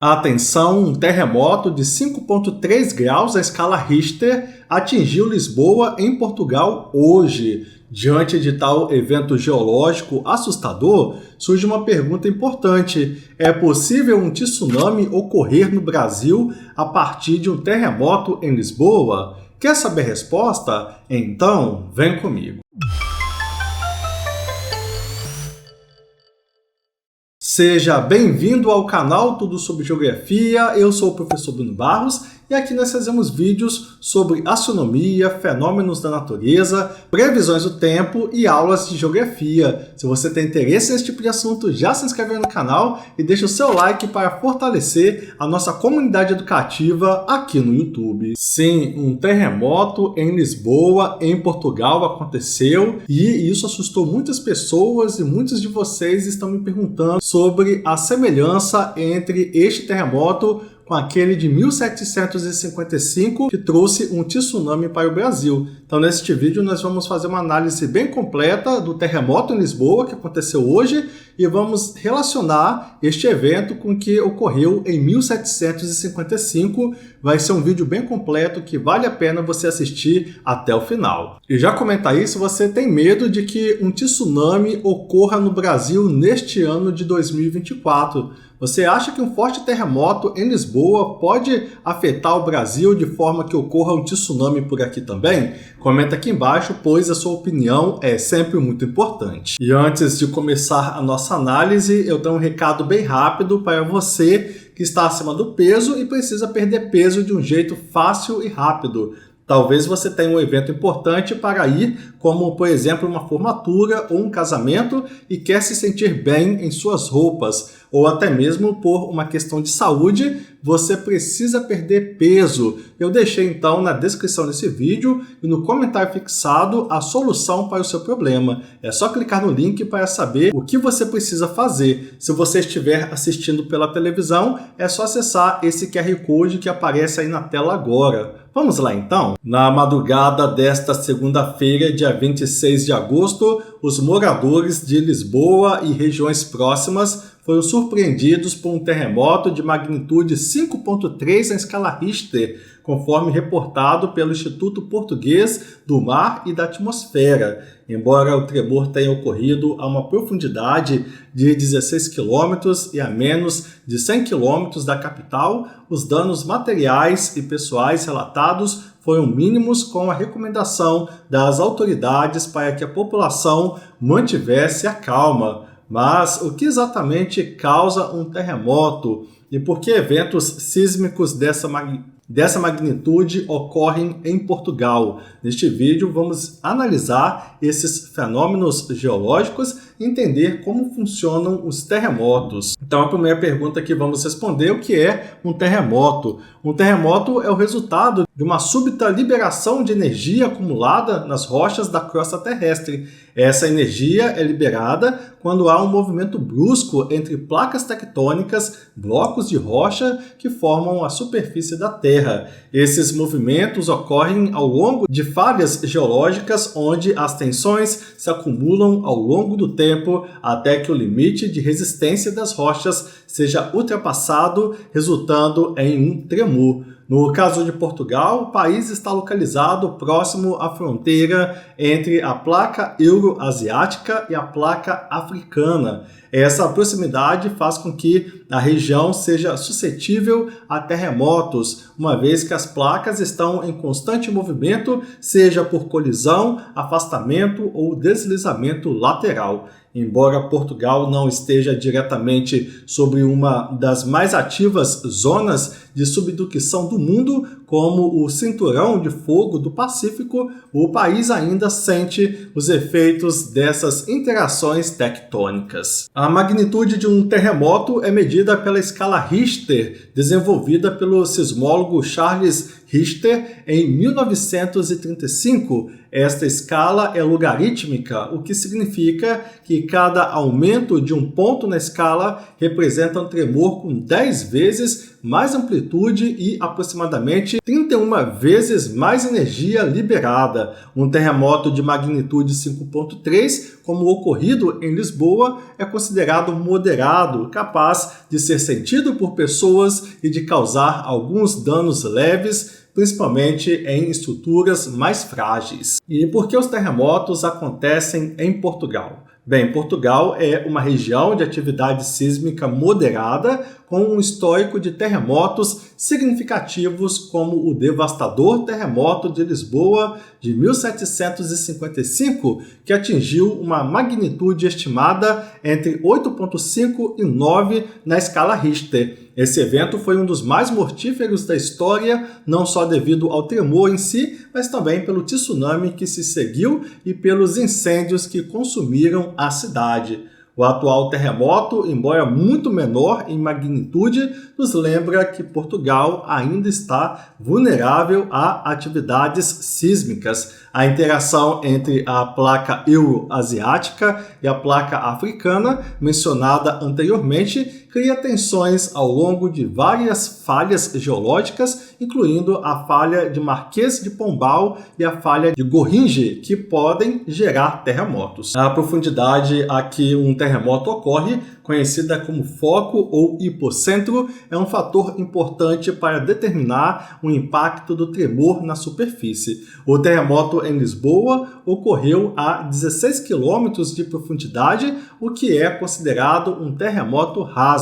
Atenção, um terremoto de 5,3 graus à escala Richter atingiu Lisboa, em Portugal, hoje. Diante de tal evento geológico assustador, surge uma pergunta importante. É possível um tsunami ocorrer no Brasil a partir de um terremoto em Lisboa? Quer saber a resposta? Então, vem comigo. Seja bem-vindo ao canal Tudo sobre Geografia, eu sou o professor Bruno Barros e aqui nós fazemos vídeos sobre astronomia, fenômenos da natureza, previsões do tempo e aulas de geografia. Se você tem interesse nesse tipo de assunto, já se inscreve no canal e deixa o seu like para fortalecer a nossa comunidade educativa aqui no YouTube. Sim, um terremoto em Lisboa, em Portugal, aconteceu e isso assustou muitas pessoas e muitos de vocês estão me perguntando sobre a semelhança entre este terremoto com aquele de 1755 que trouxe um tsunami para o Brasil. Então, neste vídeo, nós vamos fazer uma análise bem completa do terremoto em Lisboa, que aconteceu hoje, e vamos relacionar este evento com o que ocorreu em 1755. Vai ser um vídeo bem completo que vale a pena você assistir até o final. E já comenta aí se você tem medo de que um tsunami ocorra no Brasil neste ano de 2024. Você acha que um forte terremoto em Lisboa pode afetar o Brasil de forma que ocorra um tsunami por aqui também? Comenta aqui embaixo, pois a sua opinião é sempre muito importante. E antes de começar a nossa análise, eu tenho um recado bem rápido para você que está acima do peso e precisa perder peso de um jeito fácil e rápido. Talvez você tenha um evento importante para ir, como, por exemplo, uma formatura ou um casamento e quer se sentir bem em suas roupas, ou até mesmo por uma questão de saúde, você precisa perder peso. Eu deixei então na descrição desse vídeo e no comentário fixado a solução para o seu problema. É só clicar no link para saber o que você precisa fazer. Se você estiver assistindo pela televisão, é só acessar esse QR Code que aparece aí na tela agora. Vamos lá então? Na madrugada desta segunda-feira, dia 26 de agosto, os moradores de Lisboa e regiões próximas foram surpreendidos por um terremoto de magnitude 5,3 na escala Richter, conforme reportado pelo Instituto Português do Mar e da Atmosfera. Embora o tremor tenha ocorrido a uma profundidade de 16 km e a menos de 100 km da capital, os danos materiais e pessoais relatados foram mínimos, com a recomendação das autoridades para que a população mantivesse a calma. Mas o que exatamente causa um terremoto e por que eventos sísmicos dessa magnitude ocorrem em Portugal? Neste vídeo vamos analisar esses fenômenos geológicos e entender como funcionam os terremotos. Então a primeira pergunta que vamos responder: o que é um terremoto? Um terremoto é o resultado de uma súbita liberação de energia acumulada nas rochas da crosta terrestre. Essa energia é liberada quando há um movimento brusco entre placas tectônicas, blocos de rocha que formam a superfície da Terra. Esses movimentos ocorrem ao longo de falhas geológicas, onde as tensões se acumulam ao longo do tempo até que o limite de resistência das rochas seja ultrapassado, resultando em um tremor. No caso de Portugal, o país está localizado próximo à fronteira entre a placa euroasiática e a placa africana. Essa proximidade faz com que a região seja suscetível a terremotos, uma vez que as placas estão em constante movimento, seja por colisão, afastamento ou deslizamento lateral. Embora Portugal não esteja diretamente sobre uma das mais ativas zonas de subducção do mundo, como o Cinturão de Fogo do Pacífico, o país ainda sente os efeitos dessas interações tectônicas. A magnitude de um terremoto é medida pela escala Richter, desenvolvida pelo sismólogo Charles Richter em 1935. Esta escala é logarítmica, o que significa que cada aumento de um ponto na escala representa um tremor com 10 vezes mais amplitude e aproximadamente 31 vezes mais energia liberada. Um terremoto de magnitude 5.3, como o ocorrido em Lisboa, é considerado moderado, capaz de ser sentido por pessoas e de causar alguns danos leves, principalmente em estruturas mais frágeis. E por que os terremotos acontecem em Portugal? Bem, Portugal é uma região de atividade sísmica moderada, com um histórico de terremotos significativos como o devastador terremoto de Lisboa de 1755, que atingiu uma magnitude estimada entre 8,5 e 9 na escala Richter. Esse evento foi um dos mais mortíferos da história, não só devido ao tremor em si, mas também pelo tsunami que se seguiu e pelos incêndios que consumiram a cidade. O atual terremoto, embora muito menor em magnitude, nos lembra que Portugal ainda está vulnerável a atividades sísmicas. A interação entre a placa euroasiática e a placa africana, mencionada anteriormente, cria tensões ao longo de várias falhas geológicas, incluindo a falha de Marquês de Pombal e a falha de Gorringe, que podem gerar terremotos. A profundidade a que um terremoto ocorre, conhecida como foco ou hipocentro, é um fator importante para determinar o impacto do tremor na superfície. O terremoto em Lisboa ocorreu a 16 km de profundidade, o que é considerado um terremoto raso.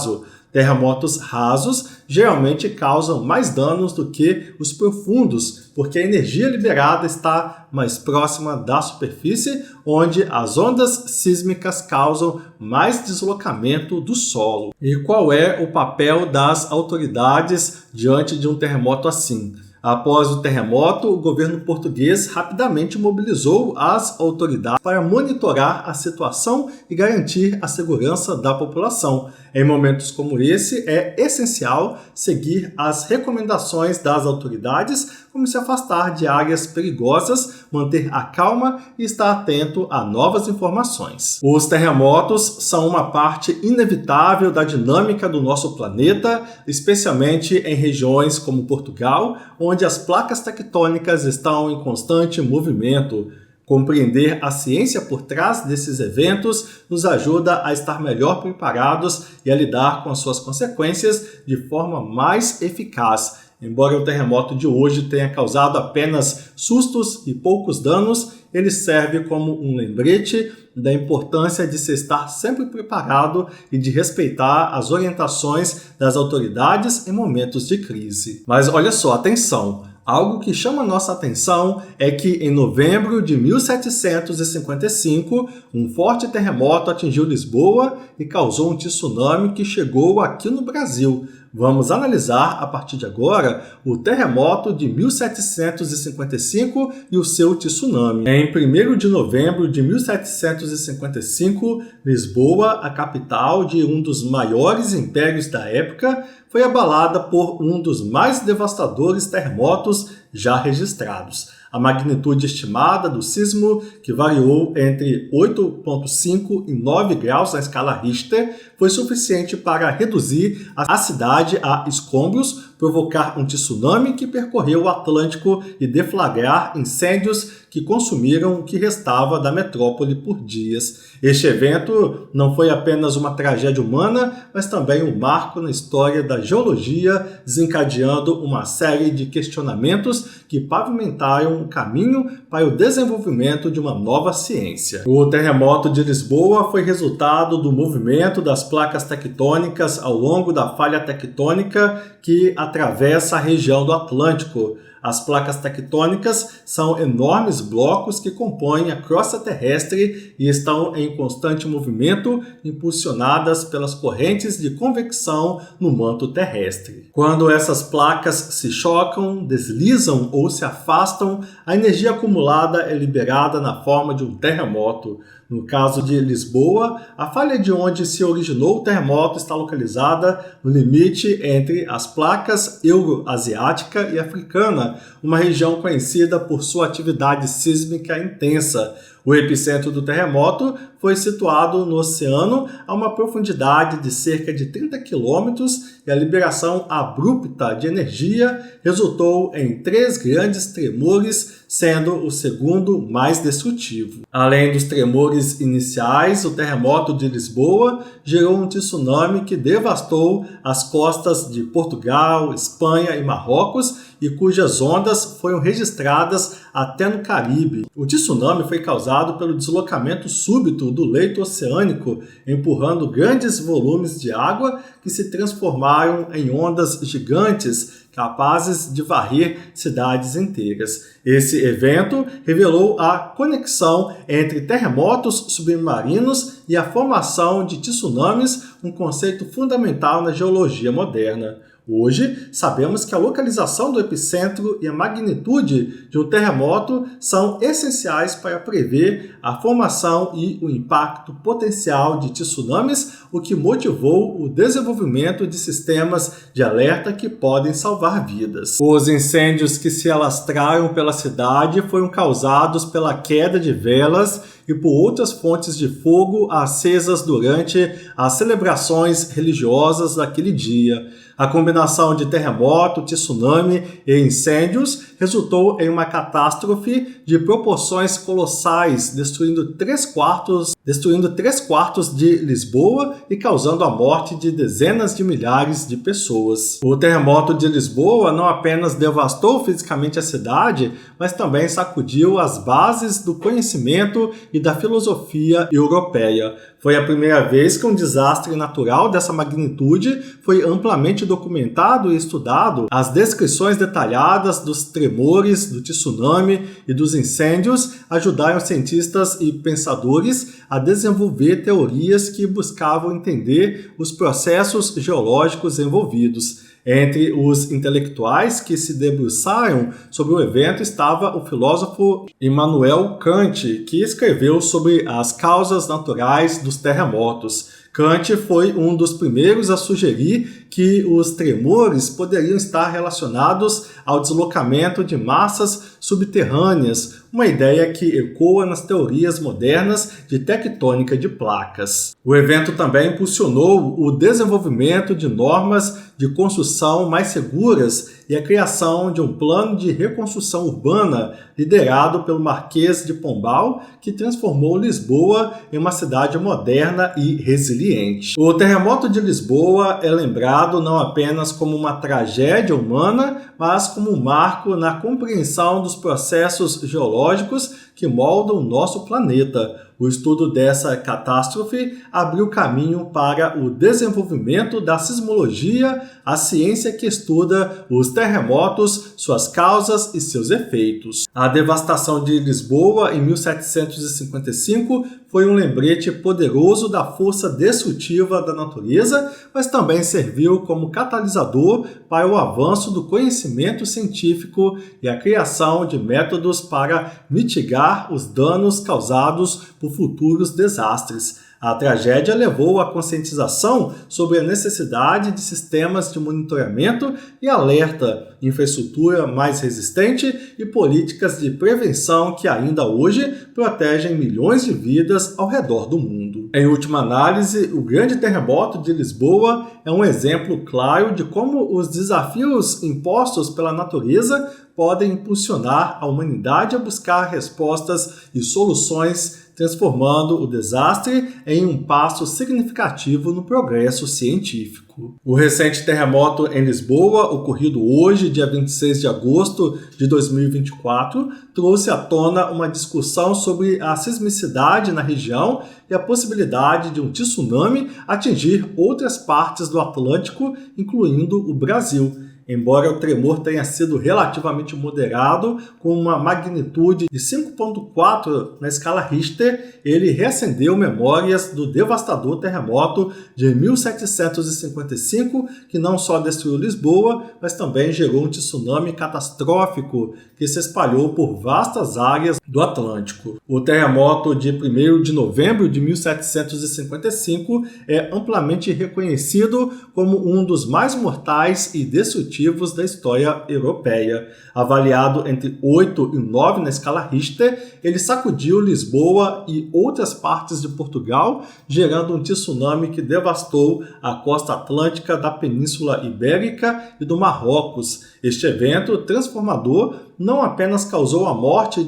Terremotos rasos geralmente causam mais danos do que os profundos, porque a energia liberada está mais próxima da superfície, onde as ondas sísmicas causam mais deslocamento do solo. E qual é o papel das autoridades diante de um terremoto assim? Após o terremoto, o governo português rapidamente mobilizou as autoridades para monitorar a situação e garantir a segurança da população. Em momentos como esse, é essencial seguir as recomendações das autoridades, como se afastar de áreas perigosas, manter a calma e estar atento a novas informações. Os terremotos são uma parte inevitável da dinâmica do nosso planeta, especialmente em regiões como Portugal, onde as placas tectônicas estão em constante movimento. Compreender a ciência por trás desses eventos nos ajuda a estar melhor preparados e a lidar com as suas consequências de forma mais eficaz. Embora o terremoto de hoje tenha causado apenas sustos e poucos danos, ele serve como um lembrete da importância de se estar sempre preparado e de respeitar as orientações das autoridades em momentos de crise. Mas olha só, atenção! Algo que chama nossa atenção é que em novembro de 1755, um forte terremoto atingiu Lisboa e causou um tsunami que chegou aqui no Brasil. Vamos analisar a partir de agora o terremoto de 1755 e o seu tsunami. Em 1º de novembro de 1755, Lisboa, a capital de um dos maiores impérios da época, foi abalada por um dos mais devastadores terremotos já registrados. A magnitude estimada do sismo, que variou entre 8,5 e 9 graus na escala Richter, foi suficiente para reduzir a cidade a escombros, provocar um tsunami que percorreu o Atlântico e deflagrar incêndios que consumiram o que restava da metrópole por dias. Este evento não foi apenas uma tragédia humana, mas também um marco na história da geologia, desencadeando uma série de questionamentos que pavimentaram o caminho para o desenvolvimento de uma nova ciência. O terremoto de Lisboa foi resultado do movimento das placas tectônicas ao longo da falha tectônica que atravessa a região do Atlântico. As placas tectônicas são enormes blocos que compõem a crosta terrestre e estão em constante movimento, impulsionadas pelas correntes de convecção no manto terrestre. Quando essas placas se chocam, deslizam ou se afastam, a energia acumulada é liberada na forma de um terremoto. No caso de Lisboa, a falha de onde se originou o terremoto está localizada no limite entre as placas euroasiática e africana, uma região conhecida por sua atividade sísmica intensa. O epicentro do terremoto foi situado no oceano a uma profundidade de cerca de 30 quilômetros e a liberação abrupta de energia resultou em 3 grandes tremores, sendo o segundo mais destrutivo. Além dos tremores iniciais, o terremoto de Lisboa gerou um tsunami que devastou as costas de Portugal, Espanha e Marrocos e cujas ondas foram registradas até no Caribe. O tsunami foi causado pelo deslocamento súbito do leito oceânico, empurrando grandes volumes de água que se transformaram em ondas gigantes capazes de varrer cidades inteiras. Esse evento revelou a conexão entre terremotos submarinos e a formação de tsunamis, um conceito fundamental na geologia moderna. Hoje, sabemos que a localização do epicentro e a magnitude de um terremoto são essenciais para prever a formação e o impacto potencial de tsunamis, o que motivou o desenvolvimento de sistemas de alerta que podem salvar vidas. Os incêndios que se alastraram pela cidade foram causados pela queda de velas e por outras fontes de fogo acesas durante as celebrações religiosas daquele dia. A combinação de terremoto, tsunami e incêndios resultou em uma catástrofe de proporções colossais, destruindo 3/4 de Lisboa e causando a morte de dezenas de milhares de pessoas. O terremoto de Lisboa não apenas devastou fisicamente a cidade, mas também sacudiu as bases do conhecimento e da filosofia europeia. Foi a primeira vez que um desastre natural dessa magnitude foi amplamente documentado e estudado. As descrições detalhadas dos tremores, do tsunami e dos incêndios ajudaram cientistas e pensadores a desenvolver teorias que buscavam entender os processos geológicos envolvidos. Entre os intelectuais que se debruçaram sobre o evento estava o filósofo Immanuel Kant, que escreveu sobre as causas naturais dos terremotos. Kant foi um dos primeiros a sugerir que os tremores poderiam estar relacionados ao deslocamento de massas subterrâneas, uma ideia que ecoa nas teorias modernas de tectônica de placas. O evento também impulsionou o desenvolvimento de normas de construção mais seguras e a criação de um plano de reconstrução urbana liderado pelo Marquês de Pombal, que transformou Lisboa em uma cidade moderna e resiliente. O terremoto de Lisboa é lembrado não apenas como uma tragédia humana, mas como um marco na compreensão dos processos geológicos que moldam o nosso planeta. O estudo dessa catástrofe abriu caminho para o desenvolvimento da sismologia, a ciência que estuda os terremotos, suas causas e seus efeitos. A devastação de Lisboa em 1755 foi um lembrete poderoso da força destrutiva da natureza, mas também serviu como catalisador para o avanço do conhecimento científico e a criação de métodos para mitigar os danos causados por futuros desastres. A tragédia levou à conscientização sobre a necessidade de sistemas de monitoramento e alerta, infraestrutura mais resistente e políticas de prevenção que ainda hoje protegem milhões de vidas ao redor do mundo. Em última análise, o grande terremoto de Lisboa é um exemplo claro de como os desafios impostos pela natureza podem impulsionar a humanidade a buscar respostas e soluções, transformando o desastre em um passo significativo no progresso científico. O recente terremoto em Lisboa, ocorrido hoje, dia 26 de agosto de 2024, trouxe à tona uma discussão sobre a sismicidade na região e a possibilidade de um tsunami atingir outras partes do Atlântico, incluindo o Brasil. Embora o tremor tenha sido relativamente moderado, com uma magnitude de 5,4 na escala Richter, ele reacendeu memórias do devastador terremoto de 1755, que não só destruiu Lisboa, mas também gerou um tsunami catastrófico que se espalhou por vastas áreas do Atlântico. O terremoto de 1º de novembro de 1755 é amplamente reconhecido como um dos mais mortais e destrutivos da história europeia. Avaliado entre 8 e 9 na escala Richter, ele sacudiu Lisboa e outras partes de Portugal, gerando um tsunami que devastou a costa atlântica da Península Ibérica e do Marrocos. Este evento transformador não apenas causou a morte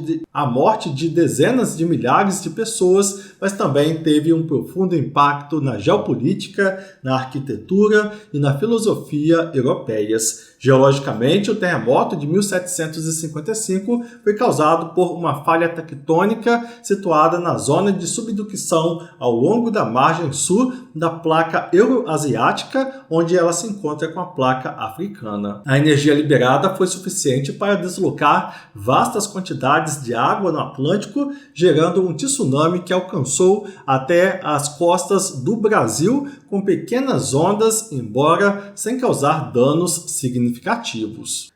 de dezenas de milhares de pessoas, mas também teve um profundo impacto na geopolítica, na arquitetura e na filosofia europeias. Geologicamente, o terremoto de 1755 foi causado por uma falha tectônica situada na zona de subducção ao longo da margem sul da placa euroasiática, onde ela se encontra com a placa africana. A energia liberada foi suficiente para deslocar vastas quantidades de água no Atlântico, gerando um tsunami que alcançou até as costas do Brasil com pequenas ondas, embora sem causar danos significativos.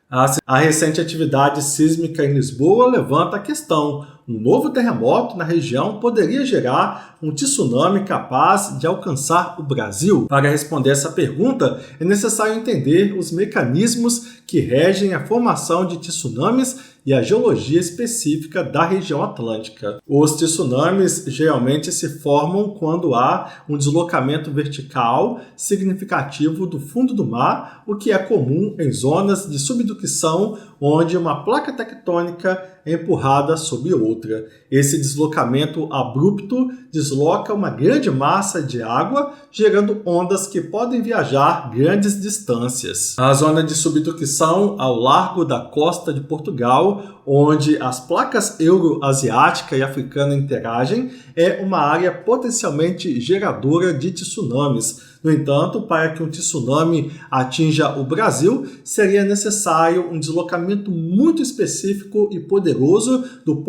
A recente atividade sísmica em Lisboa levanta a questão: um novo terremoto na região poderia gerar um tsunami capaz de alcançar o Brasil? Para responder essa pergunta, é necessário entender os mecanismos que regem a formação de tsunamis e a geologia específica da região atlântica. Os tsunamis geralmente se formam quando há um deslocamento vertical significativo do fundo do mar, o que é comum em zonas de subducção onde uma placa tectônica é empurrada sobre outra. Esse deslocamento abrupto desloca uma grande massa de água, gerando ondas que podem viajar grandes distâncias. A zona de subducção ao largo da costa de Portugal, onde as placas euroasiática e africana interagem, é uma área potencialmente geradora de tsunamis. No entanto, para que um tsunami atinja o Brasil, seria necessário um deslocamento muito específico e poderoso do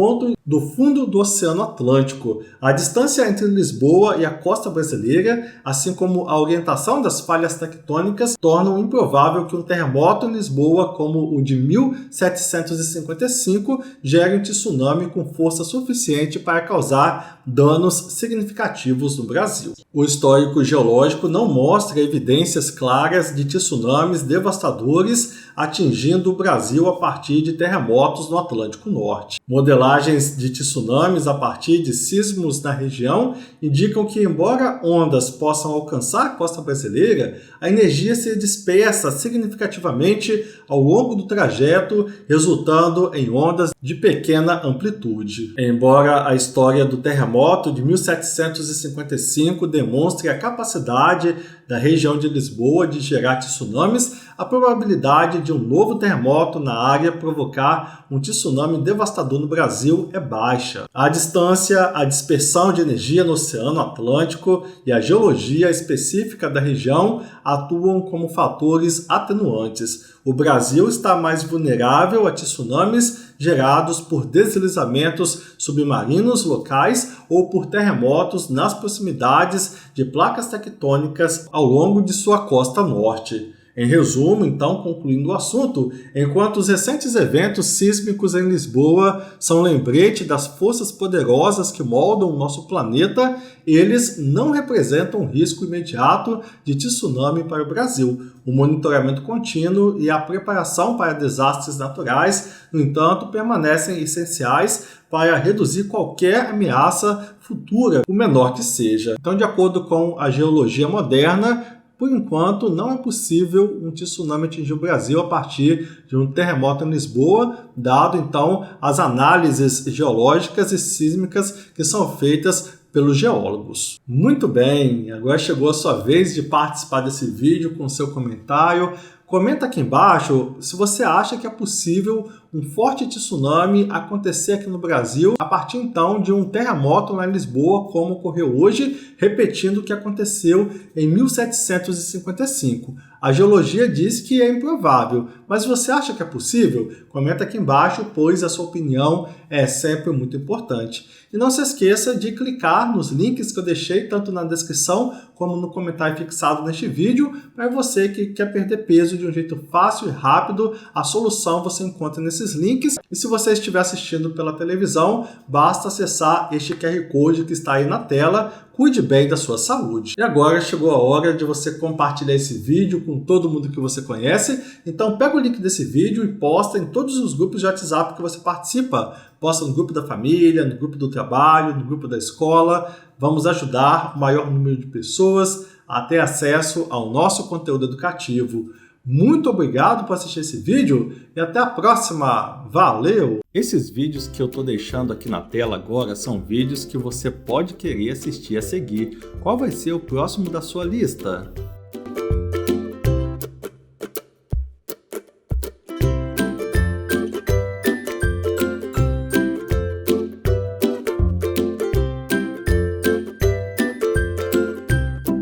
fundo do Oceano Atlântico. A distância entre Lisboa e a costa brasileira, assim como a orientação das falhas tectônicas, tornam improvável que um terremoto em Lisboa, como o de 1755, gere um tsunami com força suficiente para causar danos significativos no Brasil. O histórico geológico não mostra evidências claras de tsunamis devastadores atingindo o Brasil a partir de terremotos no Atlântico Norte. Modelagens de tsunamis a partir de sismos na região indicam que, embora ondas possam alcançar a costa brasileira, a energia se dispersa significativamente ao longo do trajeto, resultando em ondas de pequena amplitude. Embora a história do terremoto de 1755 demonstre a capacidade da região de Lisboa de gerar tsunamis, a probabilidade de um novo terremoto na área provocar um tsunami devastador no Brasil é baixa. A distância, a dispersão de energia no Oceano Atlântico e a geologia específica da região atuam como fatores atenuantes. O Brasil está mais vulnerável a tsunamis gerados por deslizamentos submarinos locais ou por terremotos nas proximidades de placas tectônicas ao longo de sua costa norte. Em resumo, então, concluindo o assunto, enquanto os recentes eventos sísmicos em Lisboa são lembrete das forças poderosas que moldam o nosso planeta, eles não representam um risco imediato de tsunami para o Brasil. O monitoramento contínuo e a preparação para desastres naturais, no entanto, permanecem essenciais para reduzir qualquer ameaça futura, por menor que seja. Então, de acordo com a geologia moderna, por enquanto, não é possível um tsunami atingir o Brasil a partir de um terremoto em Lisboa, dado então as análises geológicas e sísmicas que são feitas pelos geólogos. Muito bem, agora chegou a sua vez de participar desse vídeo com seu comentário. Comenta aqui embaixo se você acha que é possível um forte tsunami acontecer aqui no Brasil a partir então de um terremoto lá em Lisboa, como ocorreu hoje, repetindo o que aconteceu em 1755. A geologia diz que é improvável, mas você acha que é possível? Comenta aqui embaixo, pois a sua opinião é sempre muito importante. E não se esqueça de clicar nos links que eu deixei tanto na descrição como no comentário fixado neste vídeo, para você que quer perder peso de um jeito fácil e rápido. A solução você encontra nesses links. E se você estiver assistindo pela televisão, basta acessar este QR Code que está aí na tela. Cuide bem da sua saúde. E agora chegou a hora de você compartilhar esse vídeo com todo mundo que você conhece. Então pega o link desse vídeo e posta em todos os grupos de WhatsApp que você participa. Posta no grupo da família, no grupo do trabalho, no grupo da escola. Vamos ajudar o maior número de pessoas a ter acesso ao nosso conteúdo educativo. Muito obrigado por assistir esse vídeo e até a próxima. Valeu! Esses vídeos que eu estou deixando aqui na tela agora são vídeos que você pode querer assistir a seguir. Qual vai ser o próximo da sua lista?